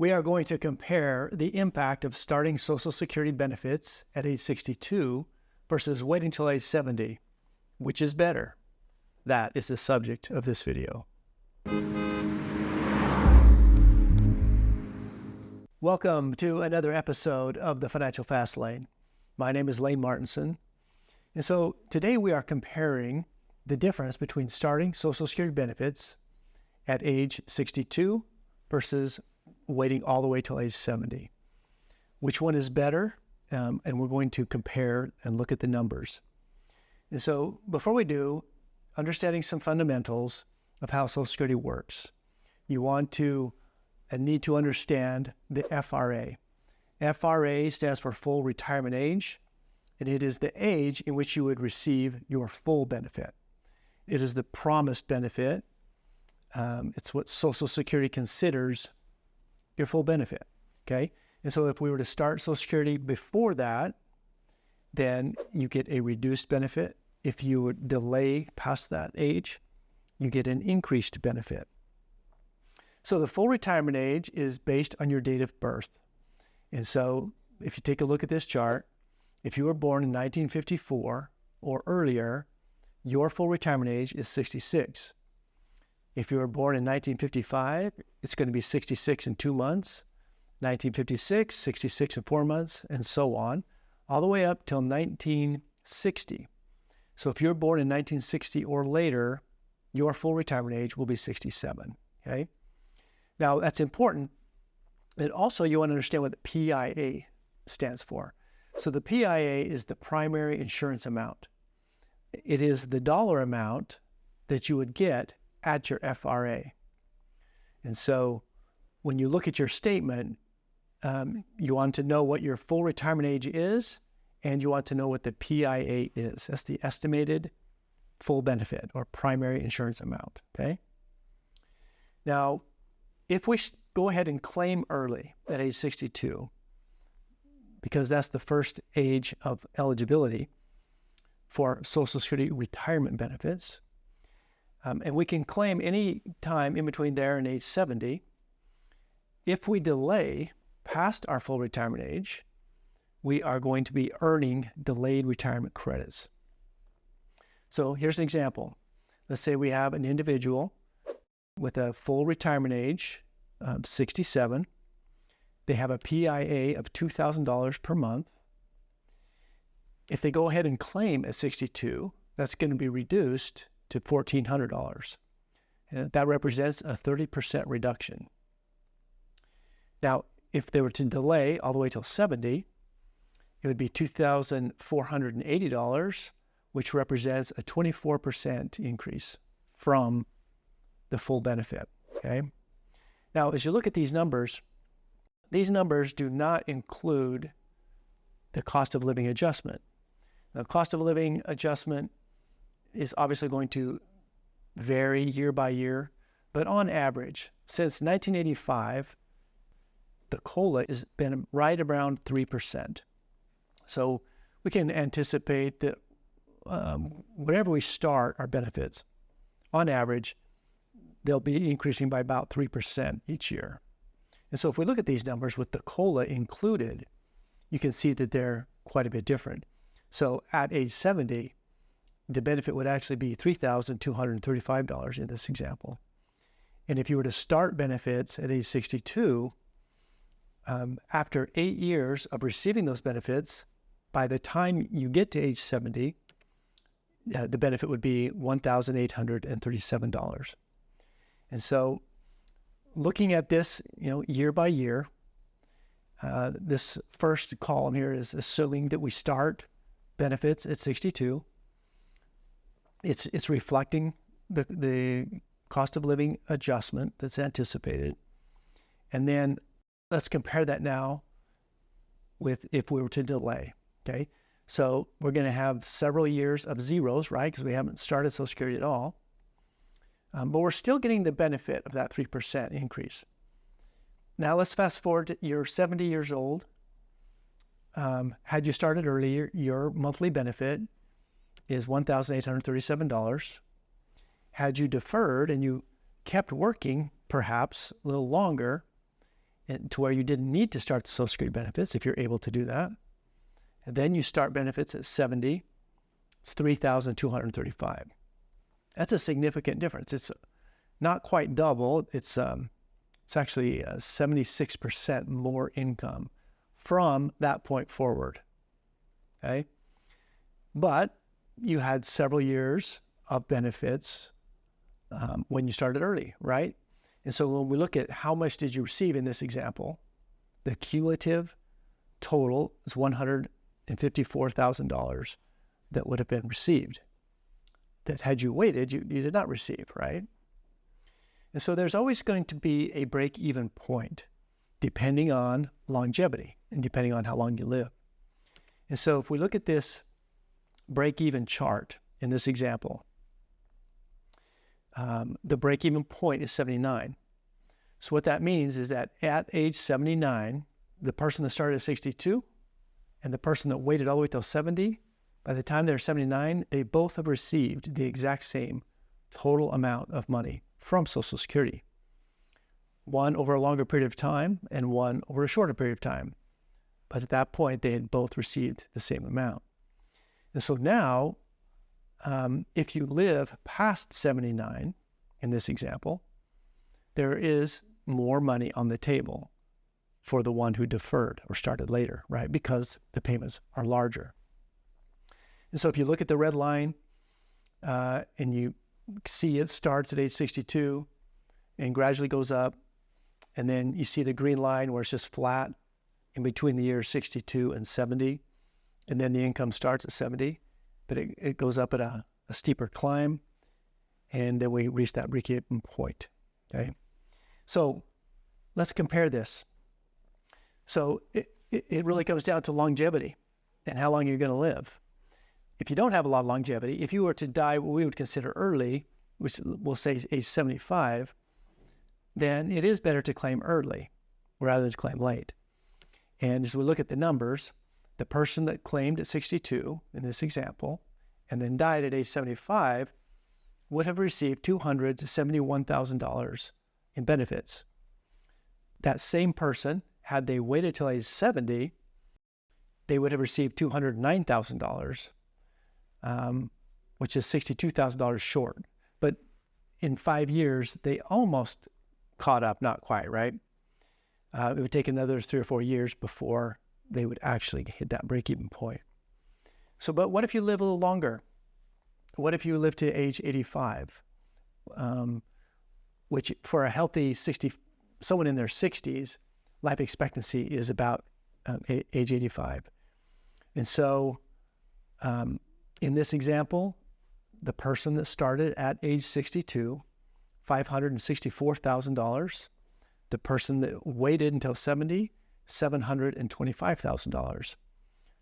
we are going to compare the impact of starting Social Security benefits at age 62 versus waiting till age 70. Which is better? That is the subject of this video. Welcome to another episode of the Financial Fast Lane. My name is Lane Martinson. And so today we are comparing the difference between starting Social Security benefits at age 62 versus waiting all the way till age 70. Which one is better? And we're going to compare and look at the numbers. And so before we do, understanding some fundamentals of how Social Security works, you want to and need to understand the FRA. FRA stands for full retirement age, and it is the age in which you would receive your full benefit. It is the promised benefit. It's what Social Security considers your full benefit, okay? And so if we were to start Social Security before that, then you get a reduced benefit. If you would delay past that age, you get an increased benefit. So the full retirement age is based on your date of birth. And so if you take a look at this chart, if you were born in 1954 or earlier, your full retirement age is 66. If you were born in 1955, it's going to be 66 in 2 months, 1956, 66 in 4 months, and so on, all the way up till 1960. So if you're born in 1960 or later, your full retirement age will be 67, okay? Now, that's important. And also, you want to understand what the PIA stands for. So the PIA is the primary insurance amount. It is the dollar amount that you would get at your FRA. And so when you look at your statement, you want to know what your full retirement age is, and you want to know what the PIA is. That's the estimated full benefit or primary insurance amount, okay? Now, if we go ahead and claim early at age 62, because that's the first age of eligibility for Social Security retirement benefits, and we can claim any time in between there and age 70, if we delay past our full retirement age, we are going to be earning delayed retirement credits. So here's an example. Let's say we have an individual with a full retirement age of 67. They have a PIA of $2,000 per month. If they go ahead and claim at 62, that's going to be reduced to $1,400. And that represents a 30% reduction. Now, if they were to delay all the way till 70, it would be $2,480, which represents a 24% increase from the full benefit, okay? Now, as you look at these numbers do not include the cost of living adjustment. Now, cost of living adjustment is obviously going to vary year by year, but on average, since 1985, the COLA has been right around 3%. So we can anticipate that whenever we start our benefits, on average, they'll be increasing by about 3% each year. And so if we look at these numbers with the COLA included, you can see that they're quite a bit different. So at age 70, the benefit would actually be $3,235 in this example. And if you were to start benefits at age 62, after 8 years of receiving those benefits, by the time you get to age 70, the benefit would be $1,837. And so looking at this, year by year, this first column here is assuming that we start benefits at 62. It's reflecting the cost of living adjustment that's anticipated. And then let's compare that now with if we were to delay, okay? So we're going to have several years of zeros, right? Because we haven't started Social Security at all. But we're still getting the benefit of that 3% increase. Now let's fast forward to you're 70 years old. Had you started earlier, your monthly benefit is $1,837. Had you deferred and you kept working perhaps a little longer, to where you didn't need to start the Social Security benefits if you're able to do that. And then you start benefits at 70, it's $3,235. That's a significant difference. It's not quite double. It's actually 76% more income from that point forward. Okay, but you had several years of benefits when you started early, right? And so when we look at how much did you receive in this example, the cumulative total is $154,000 that would have been received. That had you waited, you did not receive, right? And so there's always going to be a break-even point depending on longevity and depending on how long you live. And so if we look at this break-even chart in this example, the break-even point is 79. So what that means is that at age 79, the person that started at 62 and the person that waited all the way till 70, by the time they're 79, they both have received the exact same total amount of money from Social Security. One over a longer period of time and one over a shorter period of time. But at that point, they had both received the same amount. And so now, if you live past 79, in this example, there is more money on the table for the one who deferred or started later, right? Because the payments are larger. And so if you look at the red line and you see it starts at age 62 and gradually goes up, and then you see the green line where it's just flat in between the years 62 and 70, and then the income starts at 70, but it goes up at a steeper climb, and then we reach that break-even point, okay? So let's compare this. So it really comes down to longevity and how long you're going to live. If you don't have a lot of longevity, if you were to die what we would consider early, which we'll say age 75, then it is better to claim early rather than to claim late. And as we look at the numbers, the person that claimed at 62 in this example and then died at age 75 would have received $200,000 to $71,000 in benefits. That same person, had they waited till age 70, they would have received $209,000, which is $62,000 short. But in 5 years, they almost caught up, not quite, right? It would take another 3 or 4 years before they would actually hit that break-even point. So, but what if you live a little longer? What if you live to age 85? Which for a healthy someone in their 60s, life expectancy is about age 85. And so in this example, the person that started at age 62, $564,000. The person that waited until 70, $725,000.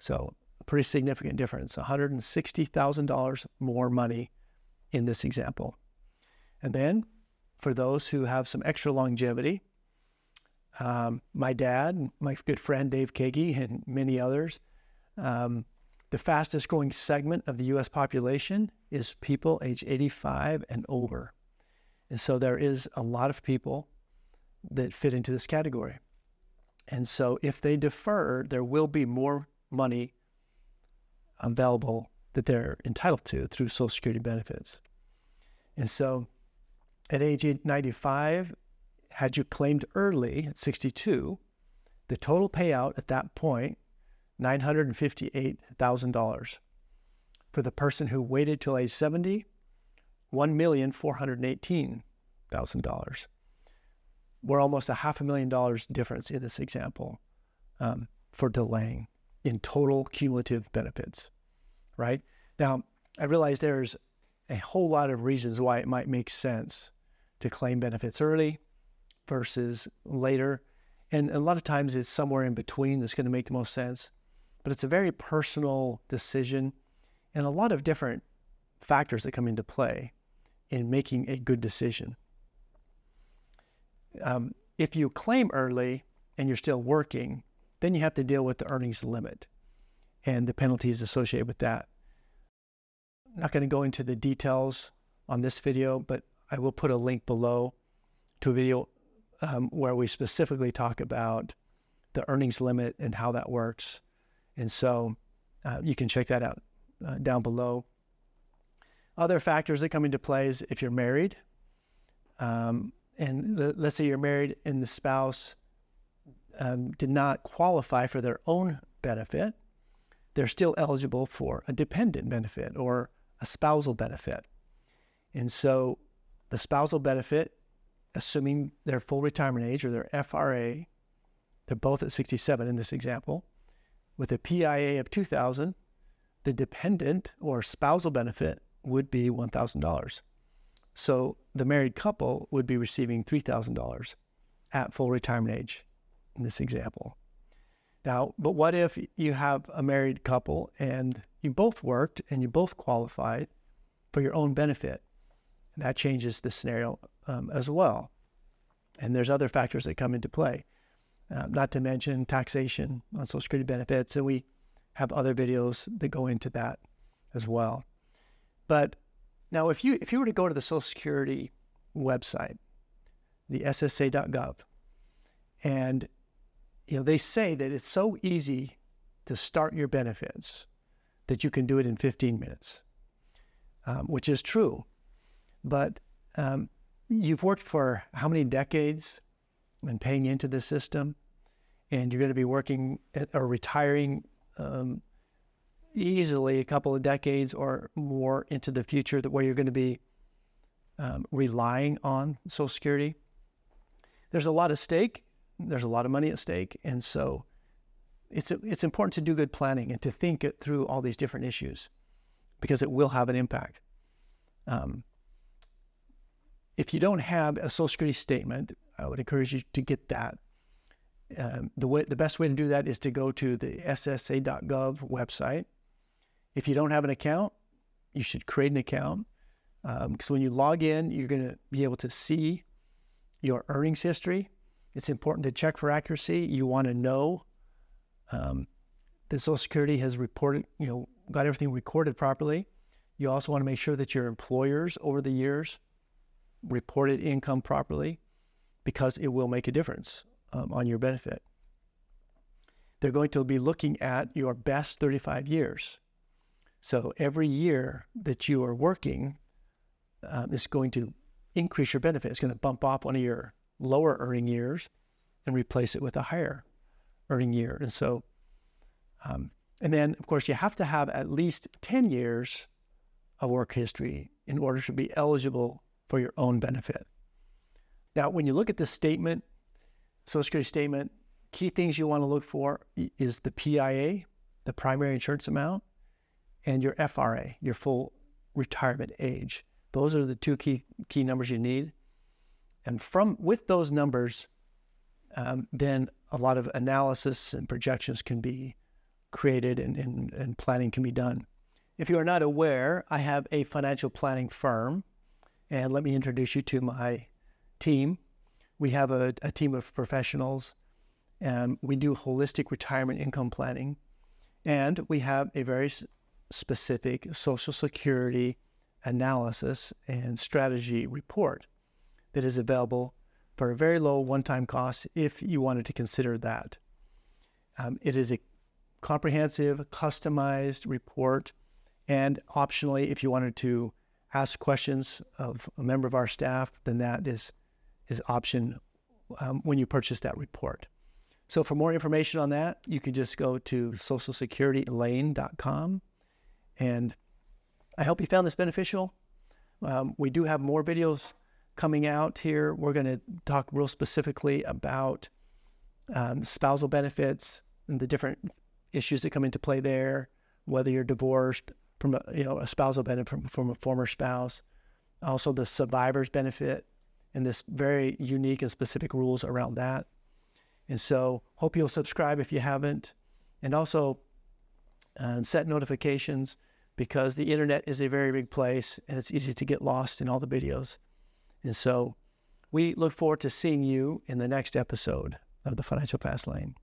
So a pretty significant difference, $160,000 more money in this example. And then for those who have some extra longevity, my dad, my good friend Dave Kagi, and many others, the fastest growing segment of the U.S. population is people age 85 and over. And so there is a lot of people that fit into this category. And so if they defer, there will be more money available that they're entitled to through Social Security benefits. And so at age 95, had you claimed early at 62, the total payout at that point, $958,000. For the person who waited till age 70, $1,418,000. We're almost $500,000 difference in this example for delaying in total cumulative benefits, right? Now, I realize there's a whole lot of reasons why it might make sense to claim benefits early versus later. And a lot of times it's somewhere in between that's going to make the most sense. But it's a very personal decision and a lot of different factors that come into play in making a good decision. If you claim early and you're still working, then you have to deal with the earnings limit and the penalties associated with that. I'm not going to go into the details on this video, but I will put a link below to a video where we specifically talk about the earnings limit and how that works. And so you can check that out down below. Other factors that come into play is if you're married, and let's say you're married and the spouse did not qualify for their own benefit, they're still eligible for a dependent benefit or a spousal benefit. And so the spousal benefit, assuming their full retirement age or their FRA, they're both at 67 in this example, with a PIA of $2,000, the dependent or spousal benefit would be $1,000. So the married couple would be receiving $3,000 at full retirement age in this example. Now, but what if you have a married couple and you both worked and you both qualified for your own benefit? That changes the scenario as well. And there's other factors that come into play, not to mention taxation on Social Security benefits. And we have other videos that go into that as well. But now if you were to go to the Social Security website, the SSA.gov, and they say that it's so easy to start your benefits that you can do it in 15 minutes, which is true. But you've worked for how many decades and paying into the system, and you're going to be working or retiring easily a couple of decades or more into the future, where you're going to be relying on Social Security. There's a lot at stake. There's a lot of money at stake. And so it's important to do good planning and to think it through all these different issues, because it will have an impact. If you don't have a Social Security statement, I would encourage you to get that. The best way to do that is to go to the SSA.gov website. If you don't have an account, you should create an account, because when you log in, you're going to be able to see your earnings history. It's important to check for accuracy. You want to know that Social Security has reported, got everything recorded properly. You also want to make sure that your employers over the years reported income properly, because it will make a difference on your benefit. They're going to be looking at your best 35 years. So every year that you are working is going to increase your benefit. It's going to bump off one of your lower earning years and replace it with a higher earning year. And so, and then of course you have to have at least 10 years of work history in order to be eligible for your own benefit. Now, when you look at this statement, Social Security statement, key things you want to look for is the PIA, the primary insurance amount, and your FRA, your full retirement age. Those are the two key numbers you need. And with those numbers, then a lot of analysis and projections can be created and planning can be done. If you are not aware, I have a financial planning firm, and let me introduce you to my team. We have a team of professionals, and we do holistic retirement income planning, and we have a very specific Social Security analysis and strategy report that is available for a very low one-time cost if you wanted to consider that. It is a comprehensive, customized report, and optionally, if you wanted to ask questions of a member of our staff, then that is option when you purchase that report. So for more information on that, you can just go to socialsecuritylane.com. And I hope you found this beneficial. We do have more videos coming out here. We're going to talk real specifically about spousal benefits and the different issues that come into play there, whether you're divorced from a spousal benefit from a former spouse, also the survivor's benefit, and this very unique and specific rules around that. And so hope you'll subscribe if you haven't, and also set notifications, because the internet is a very big place and it's easy to get lost in all the videos. And so we look forward to seeing you in the next episode of the Financial Fast Lane.